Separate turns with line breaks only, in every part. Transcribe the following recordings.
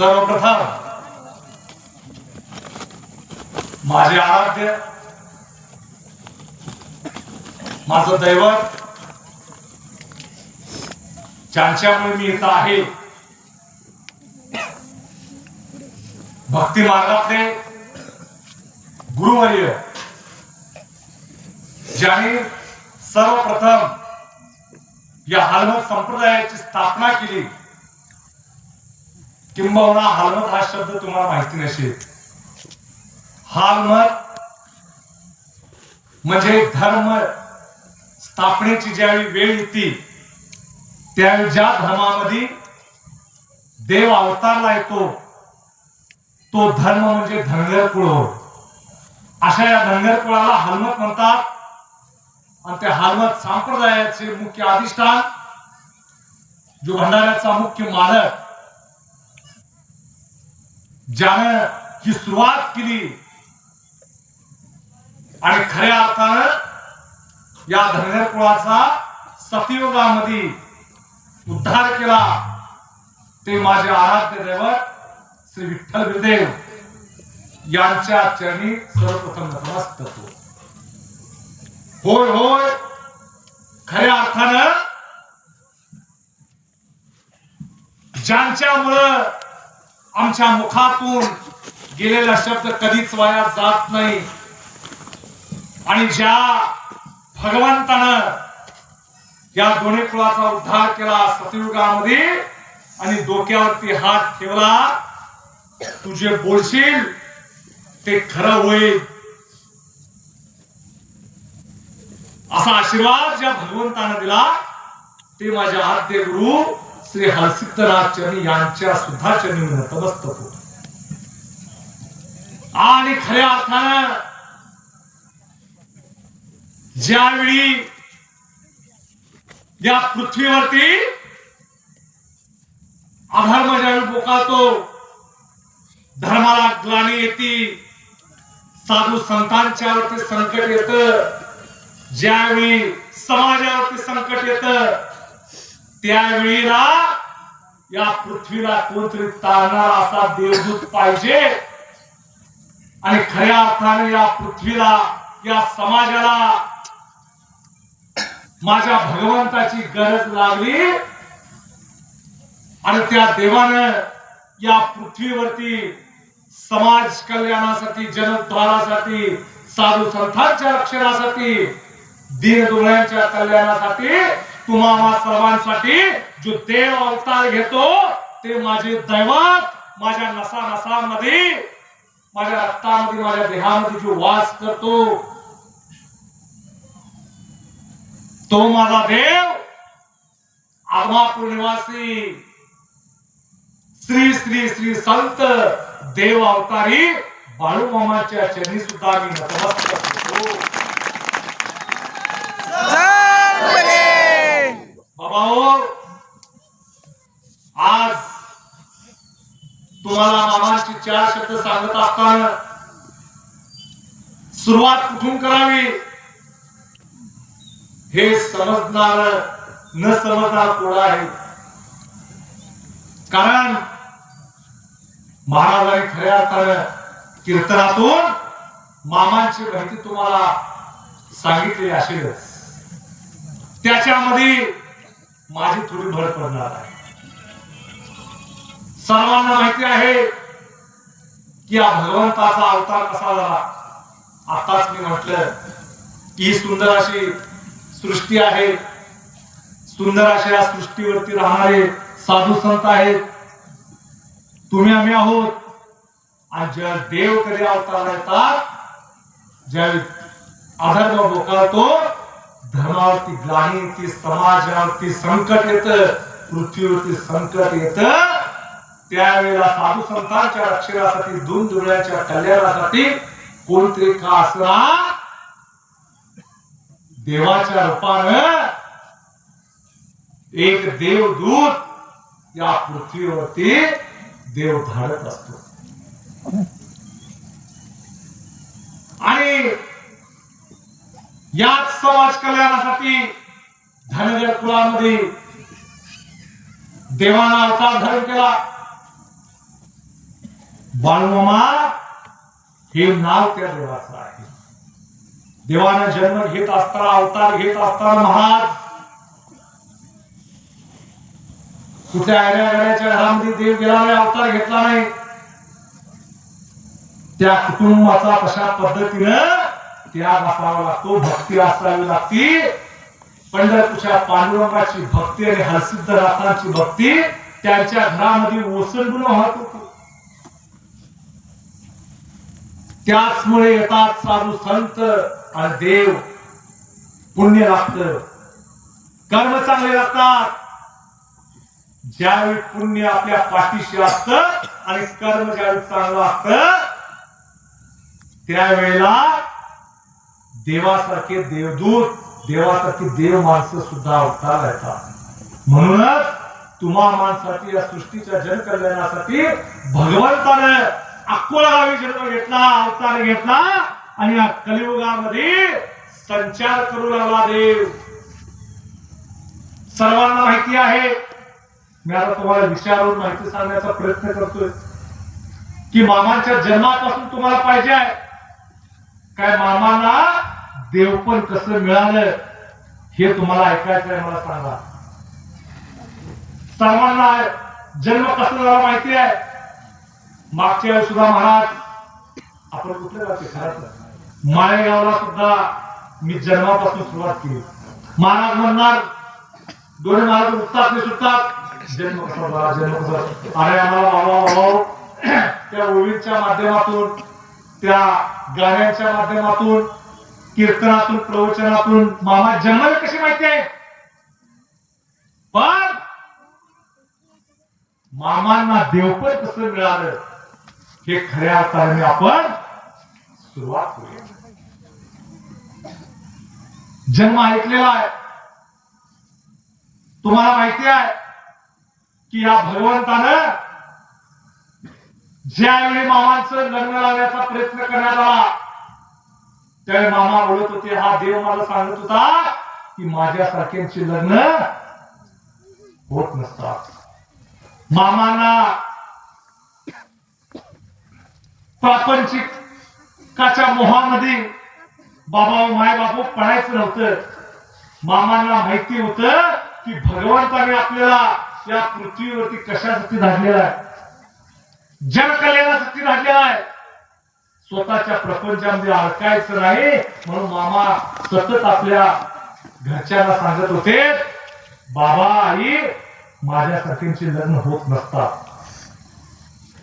सर्वप्रथम माझे आराध्य, माझं दैवत, ज्यांच्यामुळे मी इथं आहे, भक्ती मार्गातले गुरुवर्य, ज्याने सर्वप्रथम या हलमत संप्रदायाची स्थापना केली. किंबहुना हलमत हा शब्द तुम्हाला माहिती नसेल. हलमत म्हणजे धर्म स्थापनेची ज्यावेळी वेळ येते त्यावेळी ज्या धर्मामध्ये देव अवतारला येतो तो धर्म म्हणजे धनगर कुळ. अशा या धनगर कुळाला हलमत म्हणतात. आणि त्या हलमत संप्रदायाचे मुख्य अधिष्ठान जो भंडाऱ्याचा मुख्य मालक, ज्यानं ही सुरुवात केली आणि खऱ्या अर्थानं या धनगर कुळाचा सतयुगामध्ये उद्धार केला, ते माझे आराध्य दैवत श्री विठ्ठल बिरदेव यांच्या चरणी सर्वप्रथम नतमस्तक होतो. होय होय, खऱ्या अर्थानं ज्यांच्यामुळं आमच्या मुखातून गेलेला शब्द कधीच वाया जात नाही आणि ज्या भगवंतानं या दोन्ही कुळाचा उद्धार केला सतयुगामध्ये आणि डोक्यावरती हात ठेवला, तू जे बोलशील ते खरं होईल असा आशीर्वाद ज्या भगवंतानं दिला ते माझ्या आद्य गुरु श्री हरसिद्धनाथ चरणी यांच्या सुद्धा चरणी नतमस्तक होतो. आणि खऱ्या अर्थानं ज्यावेळी या पृथ्वीवरती अधर्म ज्यावेळी बोकाळतो, धर्माला ग्लानी येते, साधू संतांच्या वरती संकट येतं, ज्यावेळी समाजावरती संकट येतं, त्यावेळीला या पृथ्वीला कोणतरी तारणारा असा देवदूत पाहिजे. आणि खऱ्या अर्थाने या पृथ्वीला, या समाजाला माझ्या भगवंताची गरज लागली आणि त्या देवानं या पृथ्वीवरती समाज कल्याणासाठी, जनद्वारासाठी, साधू संतांच्या रक्षणासाठी, दीनदुबळ्यांच्या कल्याणासाठी, तुम्हा सर्वांसाठी जो देव अवतार घेतो ते माझे दैवत, माझ्या नसा नसामध्ये, माझ्या रक्तामध्ये, माझ्या देहामध्ये जो वास करतो तो माझा देव आदमापूर निवासी श्री श्री श्री संत देव अवतारी बाळूमामाच्या चरणी सुद्धा मी नतमस्तक होतो. बाबाओ, आज तुम्हाला मामांची 4 शब्द सांगत असताना सुरुवात कुठून करावी हे समजणार न समजणार कोण आहे. कारण महाराजांनी खऱ्या अर्थानं कीर्तनातून मामांची माहिती तुम्हाला सांगितली असेलच, त्याच्यामध्ये माझी थोडी भर पडणार आहे. सर्वांना माहिती आहे की या भगवंताचा अवतार कसा झाला. आताच मी म्हटलं की ही सुंदर अशी सृष्टी आहे, सुंदर अशा या सृष्टीवरती राहणारे साधू संत आहेत, तुम्ही आम्ही आहोत. आणि ज्या देव कधी अवतार येतात, ज्या अधर्म बोकाळतो, धर्मावरती ग्लानी येते, समाजावरती संकट येतं, पृथ्वीवरती संकट येतं, त्यावेळेला साधू संतांच्या रक्षणासाठी, दीनदुबळ्यांच्या कल्याणासाठी कोणतरी का असणार देवाच्या रूपानं एक देवदूत या पृथ्वीवरती देव धाडत असतो. आणि याच समाज कल्याणासाठी धनगर कुळामध्ये देवाना अवतार धारण केला. बाळूमामा हे नाव त्या देवाचं आहे. देवानं जन्म घेत असताना, अवतार घेत असताना महाराज कुठल्या आयऱ्याच्या घरामध्ये देव गेला नाही, अवतार घेतला नाही. त्या कुटुंबाचा कशा पद्धतीनं त्याग असावा लागतो, भक्ती असावी लागती. पंढरपूरच्या पांडुरंगाची भक्ती आणि हरसिद्धनाथांची भक्ती त्यांच्या घरामध्ये ओसंडून वाहत होती. त्याचमुळे येतात साधू संत आणि देव. पुण्य लागतं, कर्म चांगले लागतात. ज्यावेळी पुण्य आपल्या पाठीशी असतं आणि कर्म ज्यावेळी चांगलं असतं त्यावेळेला देवासारखे देवदूत, देवासारखी देव माणसं सुद्धा अवतार येतात. म्हणूनच तुम्हा माणसासाठी, या सृष्टीच्या जनकल्याणासाठी भगवंतानं अकोला गावी जन्म घेतला, अवतार घेतला आणि या कलियुगामध्ये संचार करू लागला देव. सर्वांना माहिती आहे. मी आता तुम्हाला विचारून माहिती सांगण्याचा प्रयत्न करतोय की मामांच्या जन्मापासून तुम्हाला पाहिजे आहे काय, मामाला देवपण कसं मिळालं हे तुम्हाला ऐकायचं आहे. मला सांगा, सर्वांना जन्म कसा झाला माहिती आहे. मागच्या वेळी सुद्धा महाराज आपण कुठले जाते खरं माळेगावला सुद्धा मी जन्मापासून सुरुवात केली. महाराज म्हणणार, दोन्ही महाराज उठतात ते सुटतात, जन्म कसा झाला, जन्म कसा. अरे आम्हाला बाबा त्या ओळींच्या माध्यमातून, त्या गाण्यांच्या माध्यमातून, कीर्तनातून, प्रवचनातून मामा जन्माला कशी माहिती आहे. पण मामांना देवपण कसं मिळालं हे खऱ्या अर्थाने आपण सुरुवात करूया. जन्म ऐकलेला आहे. तुम्हाला माहिती आहे की या भगवंतानं ज्यावेळी मामांचं लग्न लावण्याचा प्रयत्न करण्यात आला त्यावेळी मामा बोलत होते, हा देव मला सांगत होता की माझ्यासारख्यांची लग्न होत नसतात. मामांना प्रापंचिकाच्या मोहामध्ये बाबा माय बापू पडायचं नव्हतं. मामांना माहिती होतं की भगवंताने आपल्याला या पृथ्वीवरती कशासाठी धाडलेला आहे, जनकल्याणासाठी धाडलेला आहे. स्वतःच्या प्रपंचामध्ये अडकायचं नाही म्हणून मामा सतत आपल्या घरच्यांना सांगत होते, बाबा आई माझ्यासारख्यांचे लग्न होत नसतात.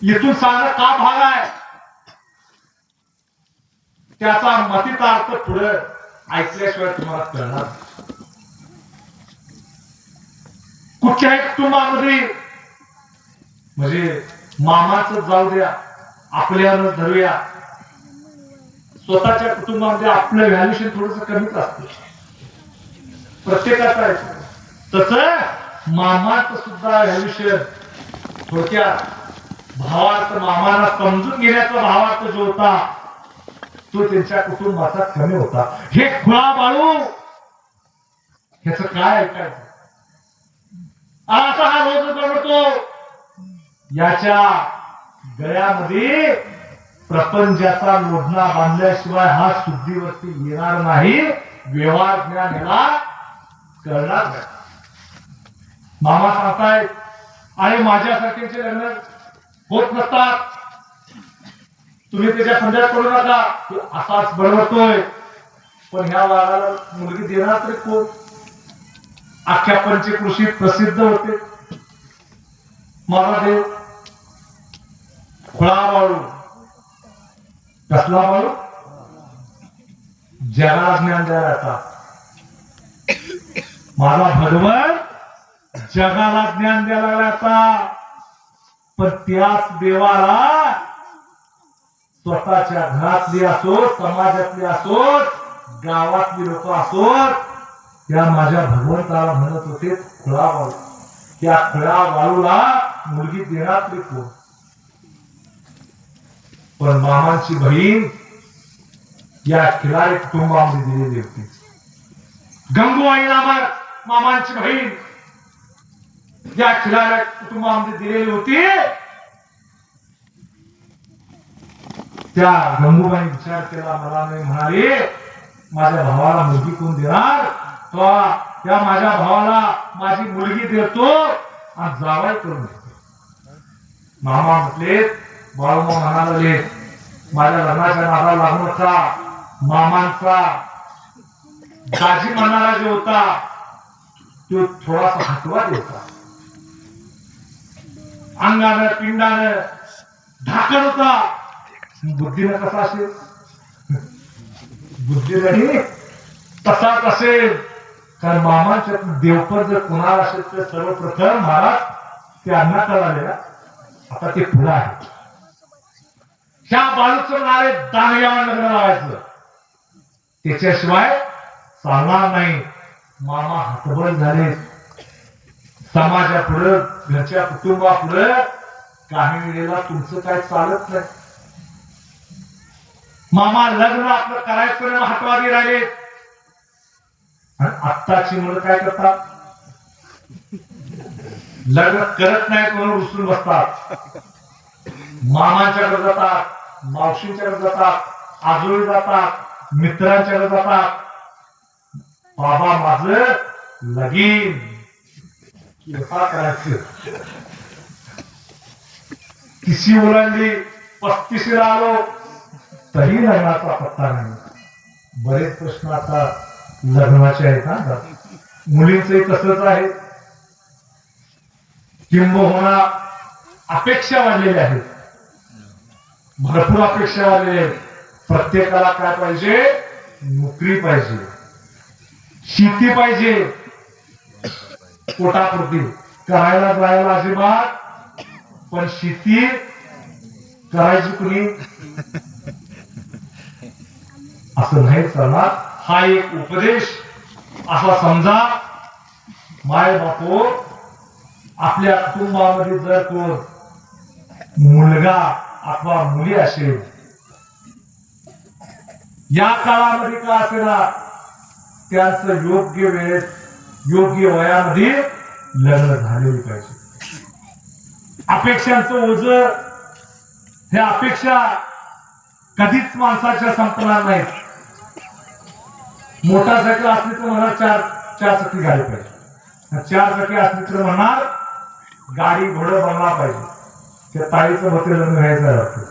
इथून सांगणं का भाग आहे, त्याचा मतीचा अर्थ पुढे ऐकल्याशिवाय तुम्हाला कळणार. कुठल्याही कुटुंबामध्ये म्हणजे मामाचं जाऊ द्या, आपल्याला धरूया, स्वतःच्या कुटुंबामध्ये आपलं व्हॅल्युएशन थोडस कमीच असतं, प्रत्येकाचं आहे. तसं मामाचं सुद्धा व्हॅल्युएशन थोडक्यात भावार्थ मामाला समजून घेण्याचा भावार्थ जो होता तो त्यांच्या कुटुंबाचा कमी होता. हे खुळा बाळू ह्याच काय ऐकायचं. असा हा रोज बनवतो, याच्या गळ्यामध्ये प्रपंचाचा लोढणा बांधल्याशिवाय हा शुद्धीवरती येणार नाही, व्यवहार ज्ञान याला कळणार नाही. मामा सांगतायत, अरे माझ्यासारख्यांचे लग्न होत नसतात, तुम्ही त्याच्या पंजाब करू नका, असाच बडबडतोय. पण ह्या वाघाला मुलगी देणार तरी कोण. अख्ख्या पंचकृषीत प्रसिद्ध होते महादेव. खुळा बाळू, कसला बाळू, जगाला ज्ञान द्यायला. माझा भगवान जगाला ज्ञान द्यायला लागला. पण त्याच देवाला स्वतःच्या घरातली असोत, समाजातली असोत, गावातली लोक असोत, त्या माझ्या भगवंताला म्हणत होते खुळा बाळू. त्या खुळा बाळूला मुलगी देणार तरी कोण. पण मामांची बहीण या खिलारी कुटुंबामध्ये दिलेली होती. गंगूबाई नामक मामांची बहीण या खिलारी कुटुंबामध्ये दिलेली होती. त्या गंगूबाई विचार केला, मला नाही म्हणाले माझ्या भावाला मुलगी कोण देणार, तो त्या माझ्या भावाला माझी मुलगी देतो आणि जावाई करून देतो. मामा म्हटले, बाळूमा म्हणाले माझ्या लग्नाच्या नादाला लागू नका. मामांचा दाजी म्हणणारा जो होता तो थोडासा हटवा होता, अंगानं पिंडानं ढाकण होता. बुद्धीनं कसा असेल, बुद्धी नाही तसाच असेल. कारण मामांच्या देवपर जर कुणाला असेल तर सर्वप्रथम महाराज ते अण्णा कळाले ना, आता ते पुढे आहे. ह्या बाळूचं नारे दानग्यावर लग्न लावायचं, त्याच्याशिवाय चालणार नाही. मामा हातबल झाले समाजापुढे, घरच्या कुटुंबापुढे. काही वेळेला तुमचं काय चालत नाही. मामा लग्न आपलं करायचं महत्वादी राहिले. आणि आत्ताची मुलं काय करतात, लग्न करत नाही म्हणून रुसून बसतात. मामांच्याकडे जातात, मावशींच्याकडे जातात, आजोळी जातात, मित्रांच्याकडे जातात. बाबा माझं लगीन केव्हा करायचं. किशी ओलांडली, 35 आलो तरी लग्नाचा पत्ता नाही. बरेच प्रश्न आता लग्नाचे आहेत ना, मुलींचंही तसंच आहे. किंबहुना अपेक्षा वाढलेल्या आहेत, भरपूर अपेक्षा वाढलेल्या आहेत. प्रत्येकाला काय पाहिजे, नोकरी पाहिजे, शेती पाहिजे, पोटापुरती करायला जायला अजिबात, पण शेती करायची कुणी असं नाही चालणार. हा एक उपदेश असा समजा. माय बापू आपल्या कुटुंबामध्ये जर कोण मुलगा अथवा मुली असेल, या काळामध्ये का असेना त्यांचं योग्य वेळेत योग्य वयामध्ये लग्न झालेली पाहिजे. अपेक्षांचं ओझ, ह्या अपेक्षा कधीच माणसाच्या संपणार नाहीत. मोटारसायकल असली तर म्हणणार चार चाकी गाडी पाहिजे, 4 चाकी असली तर म्हणणार गाडी घोडं बनला पाहिजे. त्या ताईचं होते लग्न व्हायचं वाटतं.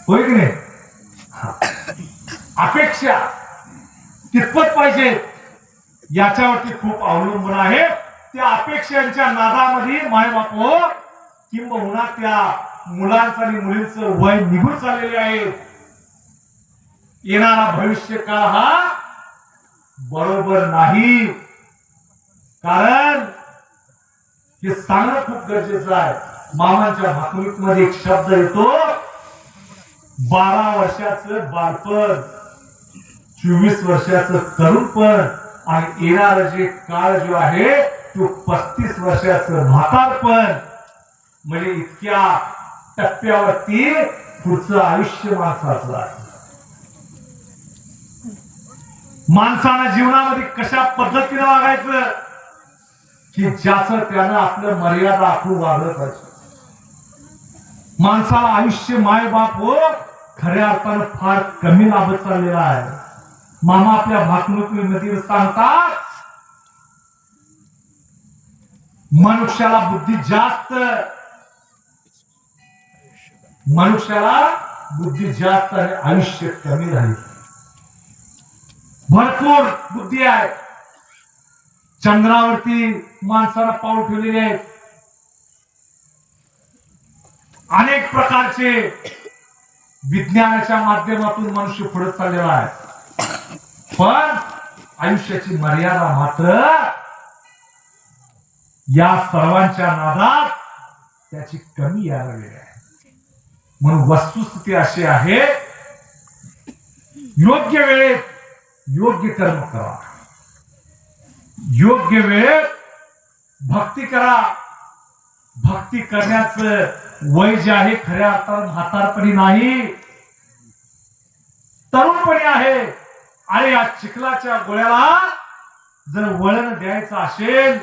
होय की नाही. अपेक्षा कितपत पाहिजे याच्यावरती खूप अवलंबून आहे. त्या अपेक्षांच्या नादामध्ये मायबाप किंबहुना त्या मुलांचं आणि मुलींचं वय निघून चाललेले आहे. येणारा भविष्य काळ हा बरोबर नाही. कारण हे सांगणं खूप गरजेचं आहे. मामांच्या भाकणुकीमध्ये एक शब्द येतो, 12 वर्षाचं बालपण, 24 वर्षाचं तरुणपण आणि येणारा जे काळ जो आहे तो 35 वर्षाचं म्हातारपण. म्हणजे इतक्या टप्प्यावरती पुढचं आयुष्य माणसाचं आहे. माणसानं जीवनामध्ये कशा पद्धतीने वागायचं की ज्याचं त्यानं आपलं मर्यादा आखून वागलं पाहिजे. माणसाला आयुष्य मायबाप खऱ्या अर्थानं फार कमी लाभत चाललेला आहे. मामा आपल्या भाकणुकीमध्ये सांगतात, मनुष्याला बुद्धी जास्त, मनुष्याला बुद्धी जास्त आणि आयुष्य कमी झाली. भरपूर बुद्धी आहे. चंद्रावरती माणसाला पाऊल ठेवलेले आहेत. अनेक प्रकारचे विज्ञानाच्या माध्यमातून मनुष्य पुढे चाललेला आहे. पण आयुष्याची मर्यादा मात्र या सर्वांच्या नादात त्याची कमी यायला लागली आहे. म्हणून वस्तुस्थिती अशी आहे, योग्य वेळेत योग्य कर्म करा, योग्य वेळेत भक्ती करा. भक्ती करण्याचं वय जे आहे खऱ्या अर्थानं म्हातारपणी नाही, तरुणपणी आहे. आणि या चिखलाच्या गोळ्याला जर वळण द्यायचं असेल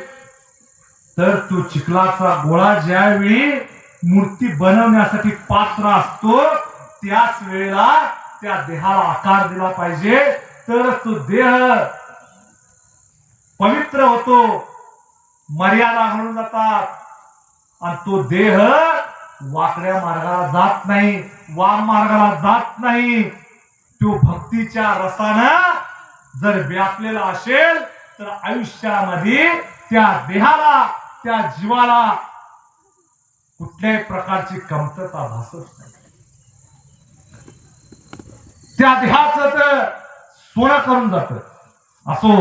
तर तो चिखलाचा गोळा ज्यावेळी मूर्ती बनवण्यासाठी पात्र असतो त्याच वेळेला त्या देहाला आकार दिला पाहिजे, तर तो देह पवित्र होतो, मर्यादा घडून जातात आणि तो देह वाकड्या मार्गाला जात नाही, वाम मार्गाला जात नाही. तो भक्तीच्या रसानं जर व्यापलेला असेल तर आयुष्यामध्ये त्या देहाला, त्या जीवाला कुठल्याही प्रकारची कमतरता भासत नाही. त्या देहाचं तर सोनं करून जात. असो,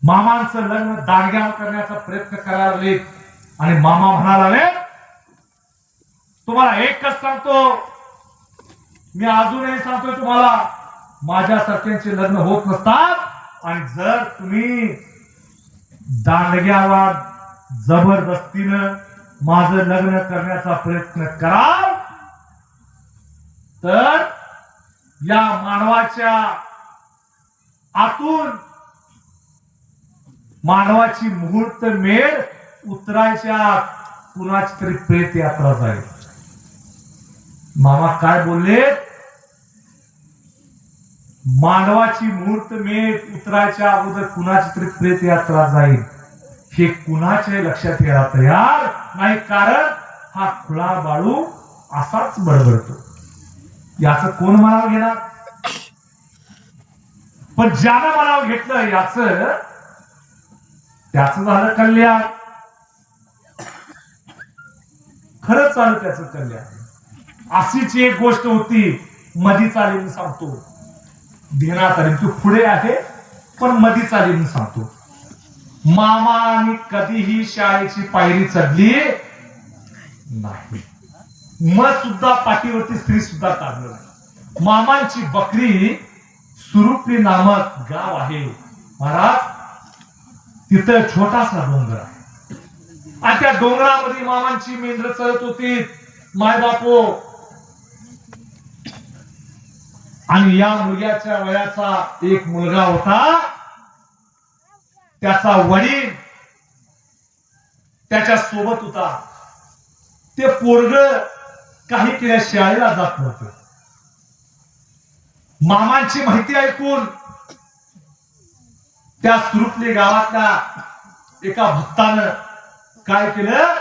मामांचं लग्न दांडग्यावर करण्याचा प्रयत्न करायला लागले आणि मामा म्हणाले, तुम्हाला एकच सांगतो, मी अजूनही सांगतोय तुम्हाला, माझ्यासारख्यांचे लग्न होत नसतात आणि जर तुम्ही दांडग्यावर जबरदस्तीनं माझं लग्न करण्याचा प्रयत्न कराल तर या मानवाच्या आतून मानवाची मुहूर्त मेळ उतरायच्या कुणाची तरी प्रेत यात्रा जाईल. मामा काय बोलले? मानवाची मुहूर्त मेळ उतरायच्या अगोदर कुणाची तरी प्रेत यात्रा जाईल. हे कुणाच्या लक्षात यायला तयार नाही, कारण हा खुळा बाळू असाच बडबडतो. याच कोण मनावर घेणार? पण ज्यानं मनावर घेतलं याच त्याच झालं कल्याण. खरंच झालं त्याचं कल्याण. अशीच एक गोष्ट होती, मधीच आली मी सांगतो, ध्यानात आली, तू पुढे आहे पण मधीच आली मी सांगतो. मामाने कधीही शाळेची पायरी चढली नाही, मग सुद्धा पाठीवरती स्त्री सुद्धा काढलं नाही. मामांची बकरी सुरुपी नामक गाव आहे महाराज, तिथं छोटासा डोंगर आहे आणि त्या डोंगरामध्ये मामांची मेंढर चरत होती, माय बापो. आणि या मुलग्याच्या वयाचा एक मुलगा होता, त्याचा वडील त्याच्या सोबत होता. ते पोरग काही केल्या शाळेला जात नव्हतं. मामांची माहिती ऐकून त्या सुरुपली गावातल्या एका भक्तानं काय केलं,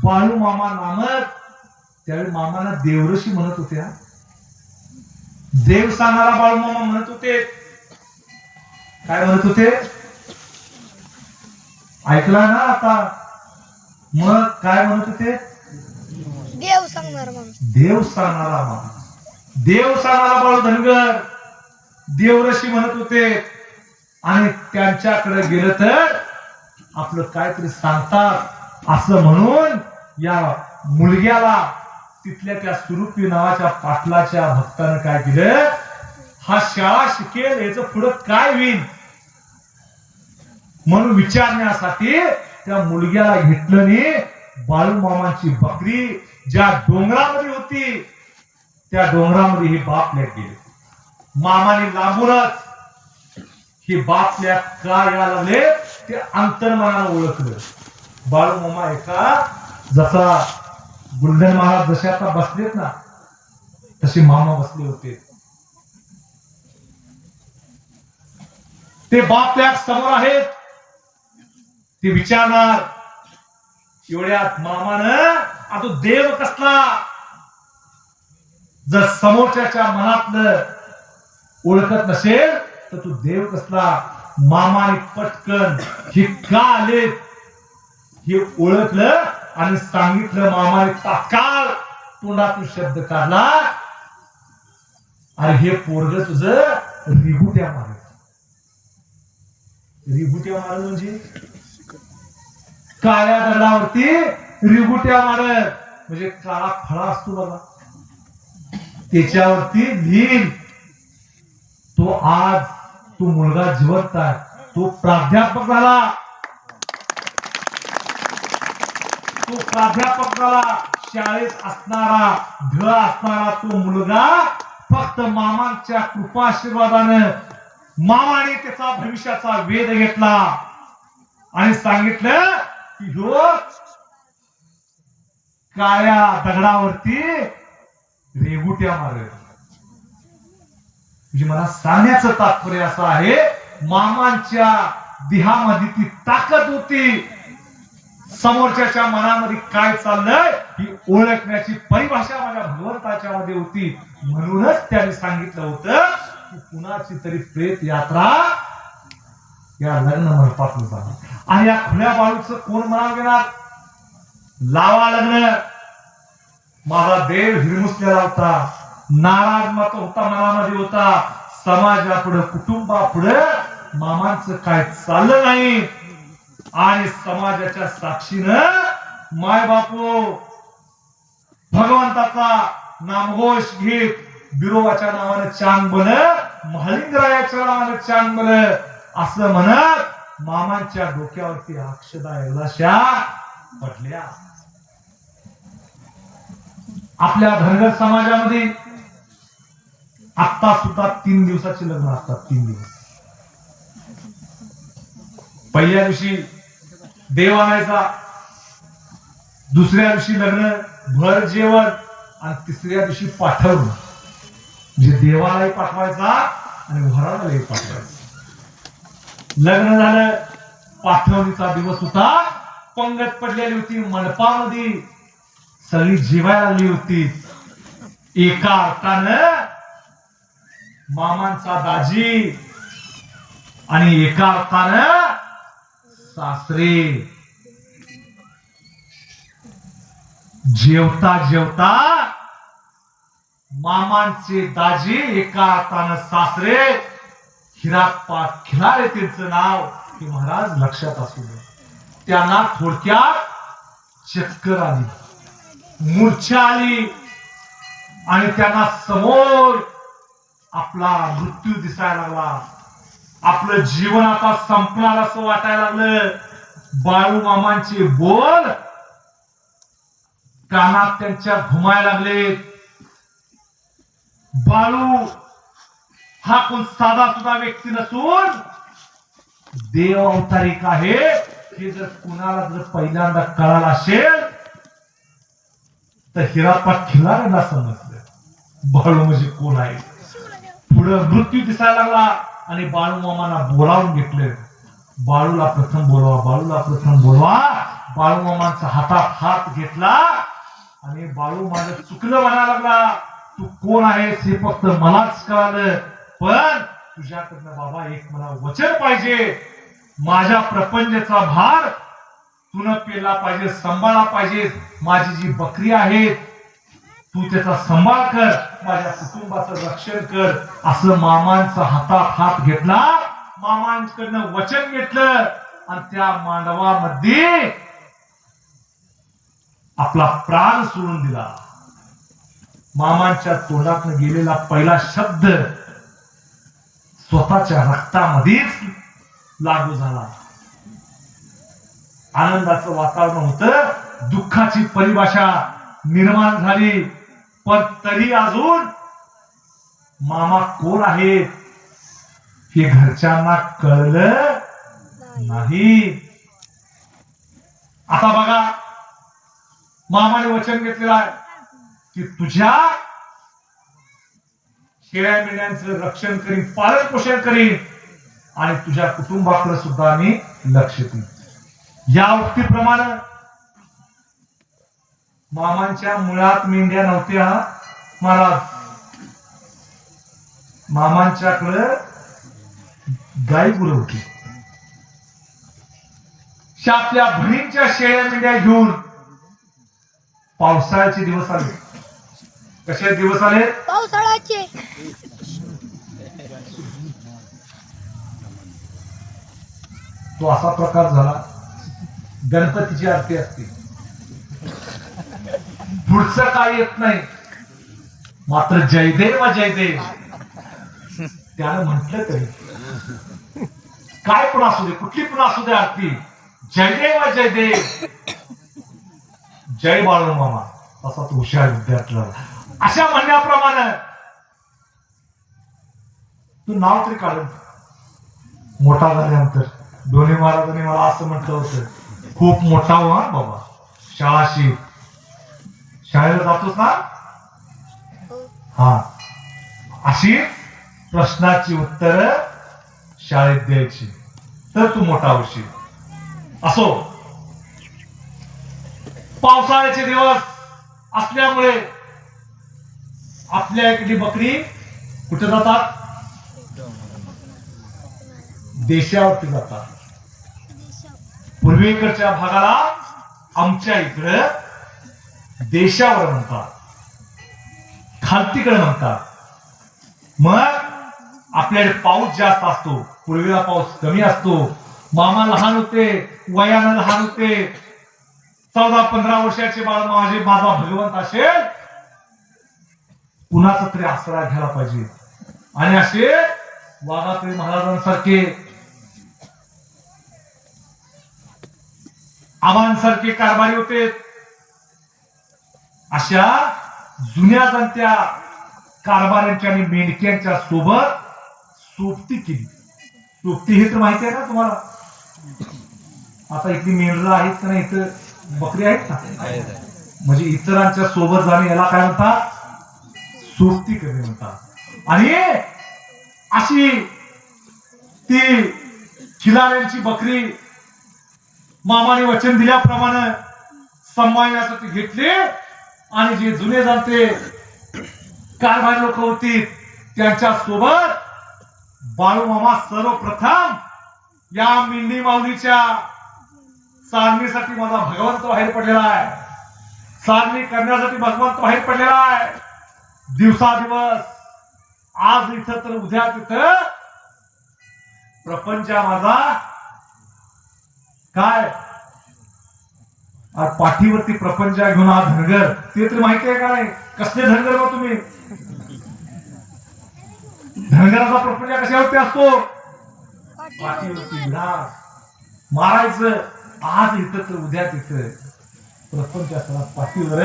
बाळू मामा नामक, त्यावेळी मामाना देवऋषी म्हणत होत्या, देव सांगणारा बाळू मामा म्हणत होते. काय म्हणत होते ऐकला ना आता? मग काय म्हणत होते?
देव सांगणारा माणूस,
देव सांगणारा माणूस, देव सांगणारा बाळू धनगर देवऋषी म्हणत होते. आणि त्यांच्याकडे गेलं तर आपलं काहीतरी सांगतात असं म्हणून या मुलग्याला तिथल्या त्या सुरुपी नावाच्या पाटलाच्या भक्तानं काय केलं, हा शाळा शिकेल, याचं पुढं काय होईल म्हणून विचारण्यासाठी त्या मुलग्याला घेतलं आणि बाळू मामांची बकरी ज्या डोंगरामध्ये होती त्या डोंगरामध्ये हे बापल्या गेले. मामाने लांबूनच हे बापल्या का यायला लागले ते अंतर्मनानं ओळखलं. बाळू मामा एका, जसा गुलधन महाराज जसे आता बसलेत ना तसे मामा बसले होते. ते बापल्या समोर आहेत, ते विचारणार. एवढ्यात मामानं आता देव कसला, जर समोरच्याच्या मनातलं ओळखत नसेल तर तू देव कसला. मामाने पटकन हे का आले हे ओळखलं आणि सांगितलं. मामाने तात्काळ तोंडातून शब्द काढला, अरे हे पोरग तुझं रिबुट्या मारत. रिबुट्या मारत म्हणजे काळ्या दगडावरती रिबुट्या मारत, म्हणजे काळा फळा असतो बघा, त्याच्यावरती लिहिल तो आज तो मुलगा जिवंत आहे, तो प्राध्यापक झाला, तो प्राध्यापक झाला. शाळेत असणारा ढ असणारा तो मुलगा फक्त मामांच्या कृपाशीर्वादानं, मामाने त्याचा भविष्याचा वेध घेतला आणि सांगितलं की ह्यो काळ्या दगडावरती रेगुट्या मारेल. म्हणजे मला सांगण्याचं तात्पर्य असं आहे, मामांच्या देहामध्ये ती ताकद होती. समोरच्याच्या मनामध्ये काय चाललंय ही ओळखण्याची परिभाषा माझ्या भगवंताच्या मध्ये होती. म्हणूनच त्याने सांगितलं होतं की कुणाची तरी प्रेत यात्रा या लग्न मंडपातून जाणार. आणि या खुल्या बाळूचं कोण मनावर घेणार? लावा लग्न. माझा देव हिरमुसलेला होता, नाराज मत होता, मनामध्ये होता. समाजापुढे कुटुंबापुढे मामांचं काय चाललं नाही. आणि समाजाच्या साक्षीनं माय बापू भगवंताचा नामघोष घेत बिरोबाच्या नावानं चांग बन, महालिंगरायाच्या नावानं चांग बन असं म्हणत मामांच्या डोक्यावरती अक्षदा एवढ्याशा पडल्या. आपल्या धनगर समाजामध्ये आता सुद्धा 3 दिवसाचे लग्न असतात. 3 दिवस. पहिल्या दिवशी देव आणायचा, दुसऱ्या दिवशी लग्न, भर जेवण आणि तिसऱ्या दिवशी पाठवणं. म्हणजे देवालाही पाठवायचा आणि भरालाही पाठवायचा. लग्न झालं, पाठवणीचा दिवस होता. पंगत पडलेली होती मंडपामध्ये, सगळी जेवायला लागली होती. एका अर्थानं मामांचा दाजी आणि एका अर्थानं सासरे. जेवता जेवता मामांचे दाजी एका अर्थानं सासरे हिराप्पा खिलारे त्यांचं नाव हे महाराज लक्षात असू दे. त्यांना थोडक्यात चक्कर आली, मूर्छा आली आणि त्यांना समोर आपला मृत्यू दिसायला लागला. आपलं जीवन आता संपणार असं वाटायला लागलं. बाळू मामांचे बोल कानात त्यांच्या घुमायला लागले. बाळू हा कोण साधा सुद्धा व्यक्ती नसून देव अवतारिक आहे. हे जर कुणाला जर पहिल्यांदा कळालं असेल तर हिराप्पा खिलाऱ्यांना समजलं बाळू म्हणजे कोण आहे. पुढं मृत्यू दिसायला लागला आणि बाळू मामांना बोलावून घेतलं. बाळूला प्रथम बोलवा, बाळूला प्रथम बोलवा. बाळू मामांचा हातात हात घेतला आणि बाळू माझं चुकलं म्हणायला लागला. तू कोण आहेस हे फक्त मलाच कळालं, पण तुझ्याकडनं बाबा एक मला वचन पाहिजे. माझ्या प्रपंचाचा भार तुन पेला पाहिजे, सांभाळला पाहिजे. माझी जी बकरी आहे तू त्याचा सांभाळ कर, माझ्या कुटुंबाचं रक्षण कर. असं मामांचा हातात हात घेतला, मामांकडनं वचन घेतलं आणि त्या मांडवामध्ये आपला प्राण सोडून दिला. मामांच्या तोंडातून गेलेला पहिला शब्द स्वतःच्या रक्तामध्येच लागू झाला. आनंदाचं वातावरण होतं, दुःखाची परिभाषा निर्माण झाली. पण तरी अजून मामा कोण आहेत हे घरच्यांना कळलं नाही. आता बघा, मामाने वचन घेतलेलं आहे की तुझ्या शेळ्या मेंढ्यांचं रक्षण करीन, पालन पोषण करीन आणि तुझ्या कुटुंबाकडे सुद्धा मी लक्ष देईन. या उक्तीप्रमाणे मामांच्या मुळात मेंढ्या नव्हत्या महाराज. मामांच्याकडे गाई गुरं होती. आपल्या बहिणींच्या शेळ्या मेंढ्या घेऊन पावसाळ्याचे दिवस आले. कसे दिवस आले?
पावसाळ्याचे.
तो असा प्रकार झाला, गणपतीची आरती असते, पुढचं काय येत नाही, मात्र जयदेव जयदेव त्यानं म्हटलं तरी काय पण असू दे, कुठली पण असू दे आरती, जयदेव जयदेव, जय बाळू मामा असा तो हुशार विद्यार्थी. अशा म्हणण्याप्रमाणे तू नाव तरी काढ, मोठा झाल्यानंतर दोन्ही महाराजांनी मला असं म्हटलं होतं, खूप मोठा हो हा बाबा, शाळा शिक. शाळेला जातोस ना?
हो.
हा, अशी प्रश्नाची उत्तर शाळेत द्यायची, तर तू मोठा होशील. असो, पावसाळ्याचे दिवस असल्यामुळे आपल्या इकडली बकरी कुठे जातात? देशावरती जातात. पूर्वेकडच्या भागाला आमच्या इकडं देशावर म्हणतात, खालतीकडे म्हणतात. मग आपल्याकडे पाऊस जास्त असतो, पूर्वेला पाऊस कमी असतो. मामा लहान होते, वयानं लहान होते. 14-15 वर्षाचे बाळ माझा भगवंत असेल, कुणाचा तरी आसरा घ्यायला पाहिजे. आणि असे वाघात्री महाराजांसारखे, आबांसारखे कारभारी होते. अशा जुन्या जाणत्या कारभाऱ्यांच्या आणि मेंढक्यांच्या सोबत सोबती केली. सोबती हे तर माहिती आहे ना तुम्हाला? आता इथली मेंढरं आहेत का नाही, इथं बकरी आहेत ना, म्हणजे इतरांच्या सोबत जाणे याला काय म्हणतात? सोबती करणे म्हणतात. आणि अशी ती खिलाऱ्यांची बकरी मामाने वचन दिल्याप्रमाणे सांभाळण्यासाठी घेतली. आणि जे जुने जाणते कारभारी लोक होती त्यांच्या सोबत बाळू मामा सर्वप्रथम या मेंढी माऊलीच्या चालणीसाठी माझा भगवंत बाहेर पडलेला आहे. चालणी करण्यासाठी भगवंत बाहेर पडलेला आहे. दिवसादिवस, आज इथं तर उद्या तिथं प्रपंच माझा काय पाठीवरती प्रपंच घेऊन हा धनगर, ते तरी माहिती आहे का नाही? कसले धनगर बा तुम्ही? धनगराचा प्रपंच कशावरती असतो? पाठीवरती विलास मारायचं. आज इथं तर उद्या तिथं प्रपंच असताना पाठीवर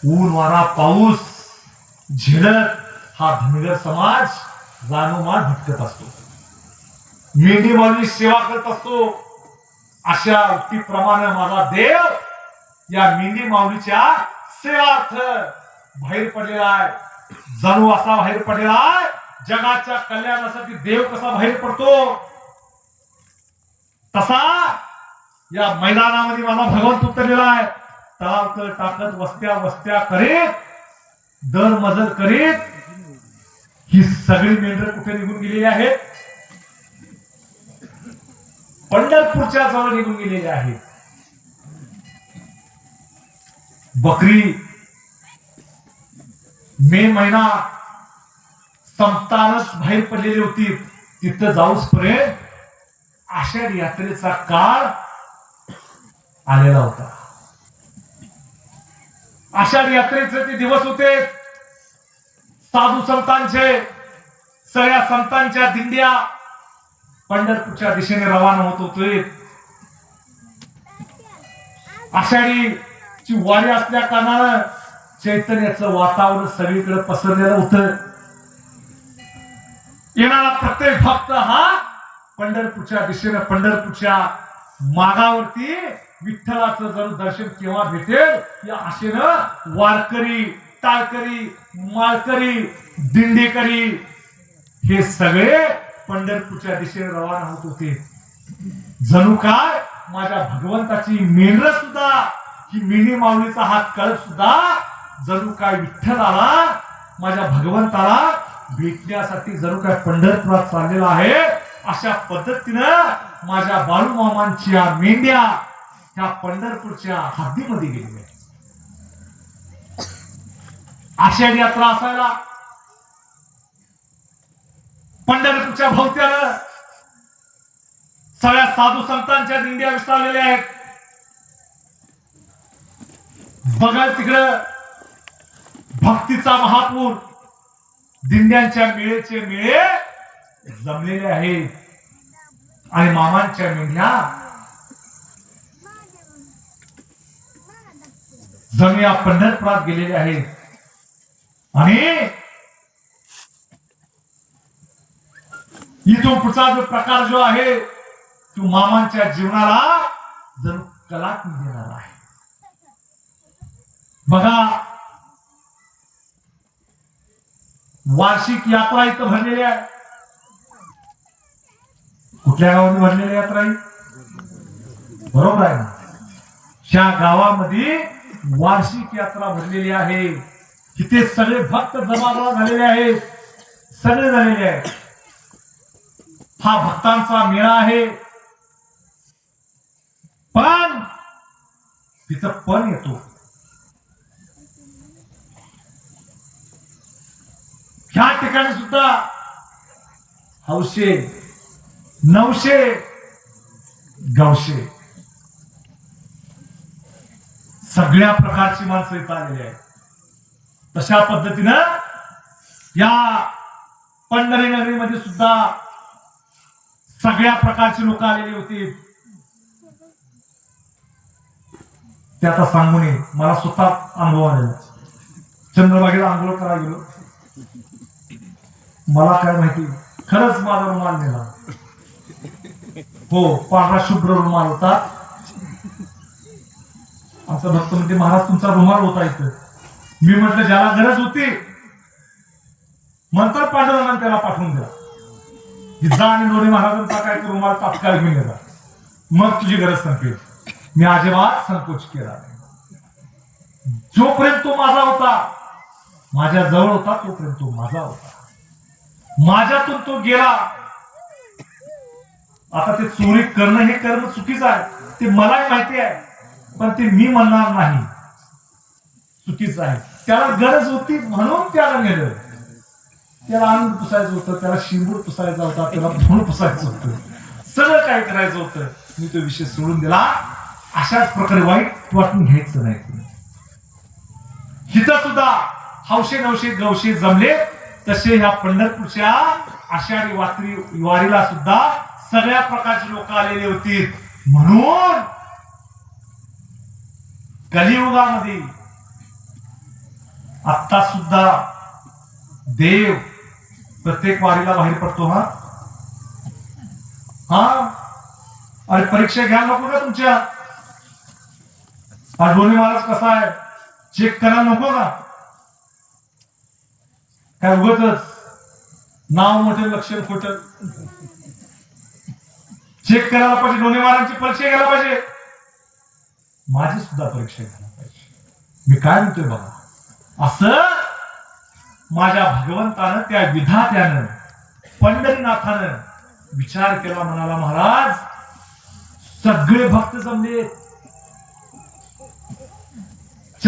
ऊन वारा पाऊस झेलत हा धनगर समाज रानोमाळ भटकत असतो, मेंढी माऊली सेवा करत असतो. अशा उक्तीप्रमाणे माझा देव या मेंढी माऊलीच्या सेवार्थ बाहेर पडलेला आहे. जणू असा बाहेर पडलेला आहे, जगाच्या कल्याणासाठी देव कसा बाहेर पडतो तसा या मैदानामध्ये माझा भगवंत उतरलेला आहे. तळाव टाकत वस्त्या वस्त्या करीत, दर मजल करीत ही सगळी मेंढर कुठे निघून गेलेली आहेत? पंढरपूरच्या जवळ निघून गेलेली आहेत. बकरी मे महिना संपतानाच बाहेर पडलेली होती. तिथं जाऊस पर्यंत आषाढ यात्रेचा काळ आलेला होता. आषाढ यात्रेचे ते दिवस होते. साधू संतांचे, सगळ्या संतांच्या दिंड्या पंढरपूरच्या दिशेने रवाना होत होते. आषाढीची वारी असल्या कारणानं चैतन्याचं वातावरण सगळीकडे पसरलेलं होतं. येणारा प्रत्येक भक्त हा पंढरपूरच्या दिशेने, पंढरपूरच्या मागावरती विठ्ठलाचं जर दर्शन केव्हा भेटेल या आशेनं वारकरी, टाळकरी, माळकरी, दिंडेकरी हे सगळे पंढरपूरच्या दिशेने रवाना होत होते. जणू काय माझ्या भगवंताची मेंढर सुद्धा, ही मेंढी माऊलीचा हा कळप सुद्धा जणू काय विठ्ठलाला, माझ्या भगवंताला भेटण्यासाठी जणू काय पंढरपुरात चाललेला आहे. अशा पद्धतीनं माझ्या बाळू मामांच्या मेंढ्या ह्या पंढरपूरच्या हद्दीमध्ये गेलेल्या. आषाढी यात्रा असायला पंढरपूरच्या भोवत्याला सगळ्या साधू संतांच्या दिंड्या विस्तारलेल्या आहेत. बघा तिकडं भक्तीचा महापूर, दिंड्यांच्या मेळेचे मेळे जमलेले आहेत. आणि मामांच्या मेंढ्या जमिया पंढरपुरात गेलेल्या आहेत. आणि इथून पुढचा जो प्रकार जो आहे तू मामांच्या जीवनाला जणू कलाटणी देणार आहे. बघा, वार्षिक यात्रा इथं भरलेली आहे. कुठल्या गावात भरलेली यात्रा आहे? बरोबर आहे ना, ह्या गावामध्ये वार्षिक यात्रा भरलेली आहे. तिथे सगळे भक्त जमा झालेले आहेत, सगळे झालेले आहेत. हा भक्तांचा मेळा आहे. पण तिथं पण येतो. ह्या ठिकाणी सुद्धा हौशे, नवशे, गावशे सगळ्या प्रकारची माणसं इथं आलेली आहेत. तशा पद्धतीनं या पंढरी नगरीमध्ये सुद्धा सगळ्या प्रकारची लोक आलेली होती. ते आता सांगू नये, मला स्वतः अनुभव आलेला. चंद्रभागेला आंघोळ करायला गेलो, मला काय माहिती, खरंच माझा रुमाल नेला. हो, पांढरा शुभ्र रुमाल होता. आमचा भक्त म्हणते, महाराज तुमचा रुमाल होता इथं. मी म्हटलं ज्याला गरज होती म्हणतात पांडुरंगाने त्याला पाठवून दिला की जा आणि दोन्ही महाराजांचा काय तो रुमाल तात्काळ घेऊन गेला, मग तुझी गरज संपेल. मी अजिबात संकोच केला नाही. जोपर्यंत तो माझा होता, माझ्या जवळ होता, तोपर्यंत तो माझा होता. माझ्यातून तो गेला. आता ते चोरी करणं हे कर्म चुकीचं आहे, ते मलाही माहिती आहे, पण ते मी म्हणणार नाही चुकीचं आहे. त्याला गरज होती म्हणून त्याला नेलं. त्याला अंग पुसायचं होतं, त्याला शिंबूड पुसायचा होता, त्याला धूळ पुसायचं होतं, सगळं काय करायचं होतं. मी तो विषय सोडून दिला. अशाच प्रकारे वाईट वाटून घ्यायचं नाही. हिथं सुद्धा हौशे, नवशे, गवशे जमले. तसे ह्या पंढरपूरच्या आषाढी वारीला सुद्धा सगळ्या प्रकारची लोक आलेली होती. म्हणून कलियुगामध्ये आता सुद्धा देव प्रत्येक वारीला बाहेर पडतो. अरे परीक्षा घ्या नको का तुमच्या? हा दोन्ही महाराज कसा आहे चेक करा नको का? काय उगतच नाव मोठे लक्षण खोट चेक करायला पाहिजे. दोन्ही महाराजांची परीक्षा घ्यायला पाहिजे, माझी सुद्धा परीक्षा घ्यायला पाहिजे. मी काय म्हणतोय बघा, असं माझ्या भगवंतानं, त्या विधात्यानं, पंढरीनाथानं विचार केला. म्हणाला महाराज सगळे भक्त जमले,